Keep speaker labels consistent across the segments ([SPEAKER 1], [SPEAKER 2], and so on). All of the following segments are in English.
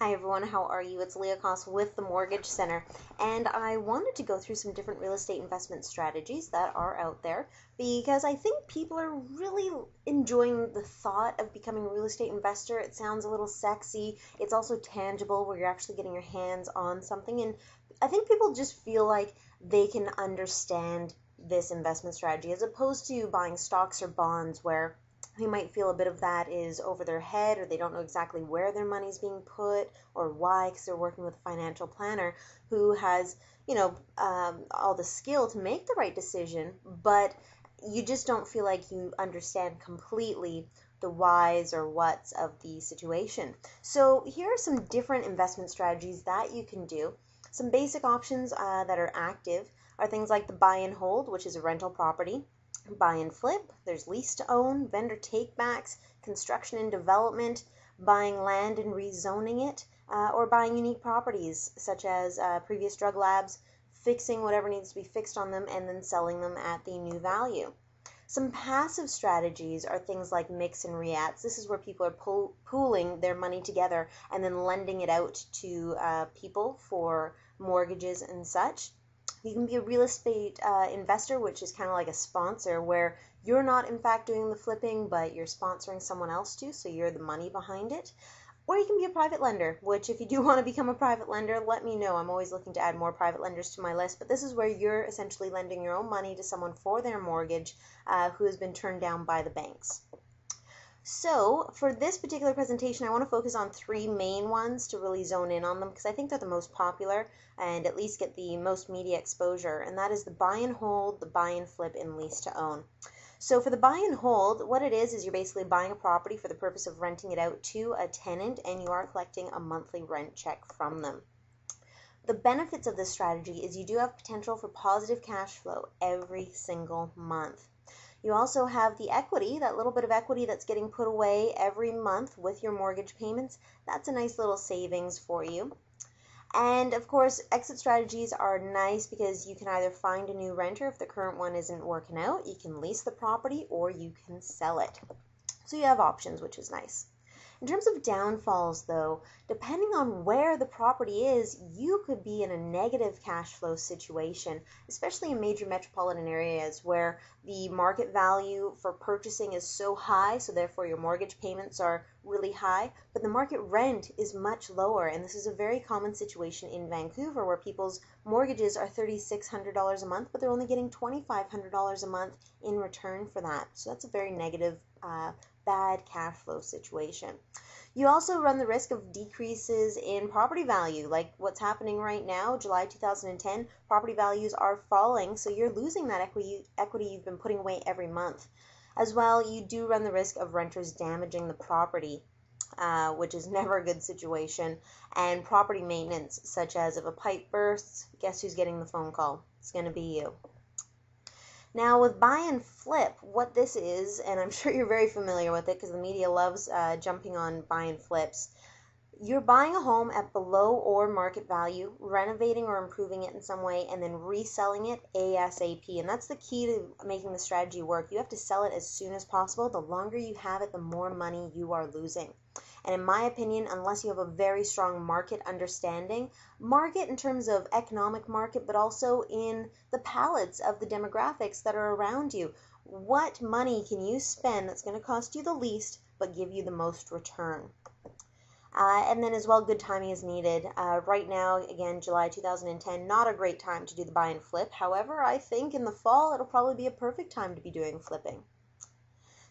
[SPEAKER 1] Hi everyone, how are you? It's Leah Koss with the Mortgage Center, and I wanted to go through some different real estate investment strategies that are out there because I think people are really enjoying the thought of becoming a real estate investor. It sounds a little sexy. It's also tangible where you're actually getting your hands on something, and I think people just feel like they can understand this investment strategy as opposed to buying stocks or bonds where they might feel a bit of that is over their head, or they don't know exactly where their money's being put or why, because they're working with a financial planner who has, all the skill to make the right decision, but you just don't feel like you understand completely the whys or whats of the situation. So here are some different investment strategies that you can do. Some basic options that are active are things like the buy and hold, which is a rental property. Buy and flip, there's lease to own, vendor takebacks, construction and development, buying land and rezoning it, or buying unique properties such as previous drug labs, fixing whatever needs to be fixed on them, and then selling them at the new value. Some passive strategies are things like mix and REITs. This is where people are pooling their money together and then lending it out to people for mortgages and such. You can be a real estate investor, which is kind of like a sponsor, where you're not in fact doing the flipping, but you're sponsoring someone else to, so you're the money behind it. Or you can be a private lender, which if you do want to become a private lender, let me know. I'm always looking to add more private lenders to my list, but this is where you're essentially lending your own money to someone for their mortgage who has been turned down by the banks. So for this particular presentation, I want to focus on three main ones to really zone in on them because I think they're the most popular and at least get the most media exposure, and that is the buy and hold, the buy and flip, and lease to own. So for the buy and hold, what it is you're basically buying a property for the purpose of renting it out to a tenant, and you are collecting a monthly rent check from them. The benefits of this strategy is you do have potential for positive cash flow every single month. You also have the equity, that little bit of equity that's getting put away every month with your mortgage payments. That's a nice little savings for you. And of course, exit strategies are nice because you can either find a new renter if the current one isn't working out, you can lease the property, or you can sell it. So you have options, which is nice. In terms of downfalls, though, depending on where the property is, you could be in a negative cash flow situation, especially in major metropolitan areas where the market value for purchasing is so high, so therefore your mortgage payments are really high, but the market rent is much lower. And this is a very common situation in Vancouver where people's mortgages are $3,600 a month, but they're only getting $2,500 a month in return for that. So that's a very negative bad cash flow situation. You also run the risk of decreases in property value, like what's happening right now, July 2010, property values are falling, so you're losing that equity you've been putting away every month. As well, you do run the risk of renters damaging the property, which is never a good situation, and property maintenance, such as if a pipe bursts, guess who's getting the phone call? It's going to be you. Now with buy and flip, what this is, and I'm sure you're very familiar with it because the media loves jumping on buy and flips, you're buying a home at below or market value, renovating or improving it in some way, and then reselling it ASAP. And that's the key to making the strategy work. You have to sell it as soon as possible. The longer you have it, the more money you are losing. And in my opinion, unless you have a very strong market understanding, market in terms of economic market, but also in the palettes of the demographics that are around you, what money can you spend that's going to cost you the least but give you the most return? And then as well, good timing is needed. Right now, again, July 2010, not a great time to do the buy and flip. However, I think in the fall, it'll probably be a perfect time to be doing flipping.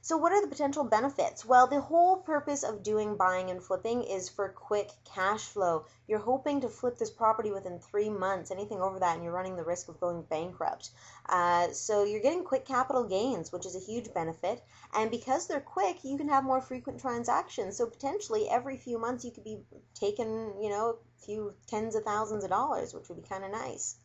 [SPEAKER 1] So what are the potential benefits? Well, the whole purpose of doing buying and flipping is for quick cash flow. You're hoping to flip this property within 3 months. Anything over that and you're running the risk of going bankrupt. So you're getting quick capital gains, which is a huge benefit. And because they're quick, you can have more frequent transactions. So potentially every few months you could be taking, a few tens of thousands of dollars, which would be kind of nice.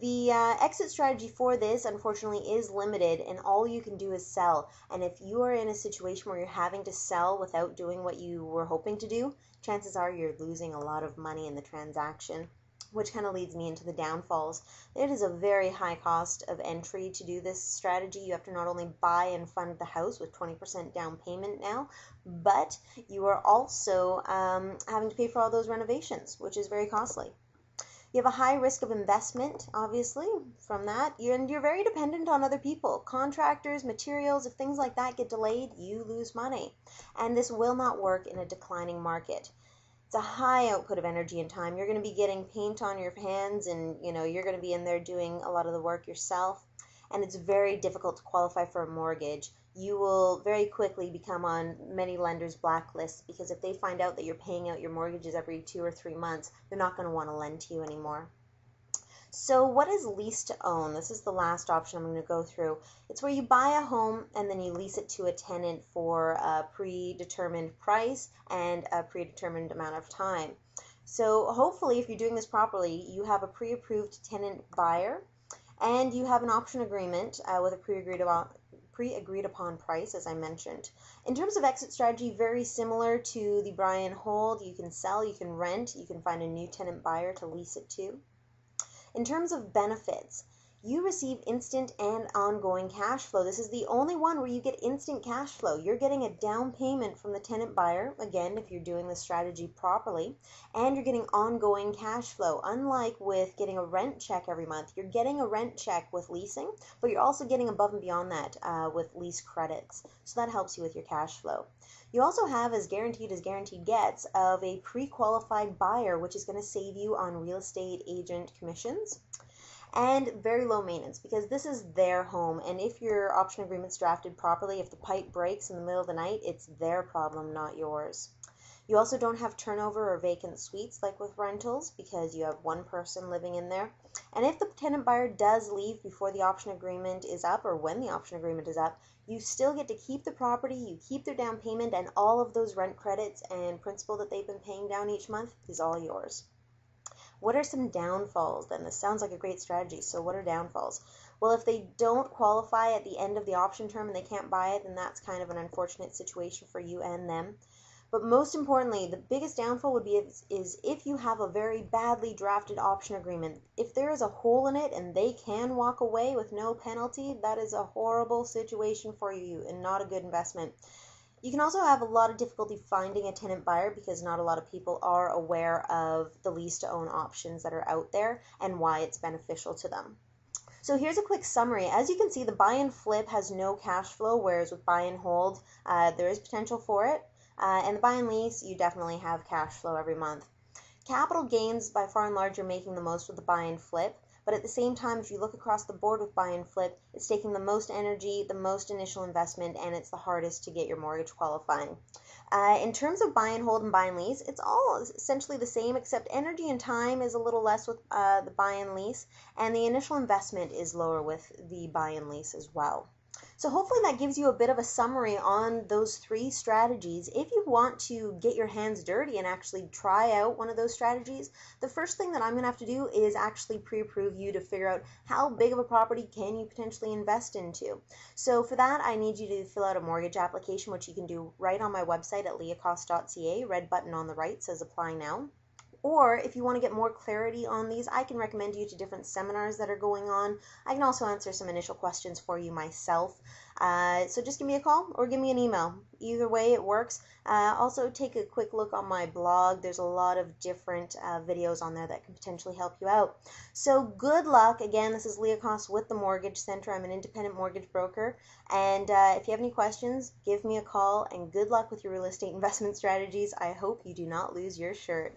[SPEAKER 1] The exit strategy for this, unfortunately, is limited, and all you can do is sell. And if you are in a situation where you're having to sell without doing what you were hoping to do, chances are you're losing a lot of money in the transaction. which kind of leads me into the downfalls. It is a very high cost of entry to do this strategy. You have to not only buy and fund the house with 20% down payment now, but you are also having to pay for all those renovations, which is very costly. You have a high risk of investment, obviously, from that. You're very dependent on other people. Contractors, materials, if things like that get delayed, you lose money. And this will not work in a declining market. It's a high output of energy and time. You're going to be getting paint on your hands, and you're going to be in there doing a lot of the work yourself. And it's very difficult to qualify for a mortgage. You will very quickly become on many lenders' blacklists, because if they find out that you're paying out your mortgages every 2 or 3 months, they're not going to want to lend to you anymore. So what is lease to own? This is the last option I'm going to go through. It's where you buy a home and then you lease it to a tenant for a predetermined price and a predetermined amount of time. So hopefully, if you're doing this properly, you have a pre-approved tenant buyer and you have an option agreement with a pre-agreed upon price, as I mentioned. In terms of exit strategy, very similar to the buy and hold. You can sell, you can rent, you can find a new tenant buyer to lease it to. In terms of benefits, you receive instant and ongoing cash flow. This is the only one where you get instant cash flow. You're getting a down payment from the tenant buyer, again, if you're doing the strategy properly, and you're getting ongoing cash flow. Unlike with getting a rent check every month, you're getting a rent check with leasing, but you're also getting above and beyond that with lease credits. So that helps you with your cash flow. You also have, as guaranteed gets, of a pre-qualified buyer, which is going to save you on real estate agent commissions. And very low maintenance, because this is their home, and if your option agreement's drafted properly, if the pipe breaks in the middle of the night, it's their problem, not yours. You also don't have turnover or vacant suites like with rentals, because you have one person living in there. And if the tenant buyer does leave before the option agreement is up, or when the option agreement is up, you still get to keep the property, you keep their down payment, and all of those rent credits and principal that they've been paying down each month is all yours. What are some downfalls then? This sounds like a great strategy, so what are downfalls? Well, if they don't qualify at the end of the option term and they can't buy it, then that's kind of an unfortunate situation for you and them. But most importantly, the biggest downfall would be is if you have a very badly drafted option agreement. If there is a hole in it and they can walk away with no penalty, that is a horrible situation for you and not a good investment. You can also have a lot of difficulty finding a tenant buyer, because not a lot of people are aware of the lease to own options that are out there and why it's beneficial to them. So here's a quick summary. As you can see, the buy and flip has no cash flow, whereas with buy and hold, there is potential for it. And the buy and lease, you definitely have cash flow every month. Capital gains, by far and large, you're making the most with the buy and flip. But at the same time, if you look across the board with buy and flip, it's taking the most energy, the most initial investment, and it's the hardest to get your mortgage qualifying. In terms of buy and hold and buy and lease, it's all essentially the same, except energy and time is a little less with the buy and lease, and the initial investment is lower with the buy and lease as well. So hopefully that gives you a bit of a summary on those 3 strategies. If you want to get your hands dirty and actually try out one of those strategies, the first thing that I'm going to have to do is actually pre-approve you to figure out how big of a property can you potentially invest into. So for that, I need you to fill out a mortgage application, which you can do right on my website at leacost.ca. Red button on the right says apply now. Or if you want to get more clarity on these, I can recommend you to different seminars that are going on. I can also answer some initial questions for you myself. So just give me a call or give me an email. Either way, it works. Also, take a quick look on my blog. There's a lot of different videos on there that can potentially help you out. So good luck. Again, this is Leah Koss with the Mortgage Center. I'm an independent mortgage broker. And if you have any questions, give me a call. And good luck with your real estate investment strategies. I hope you do not lose your shirt.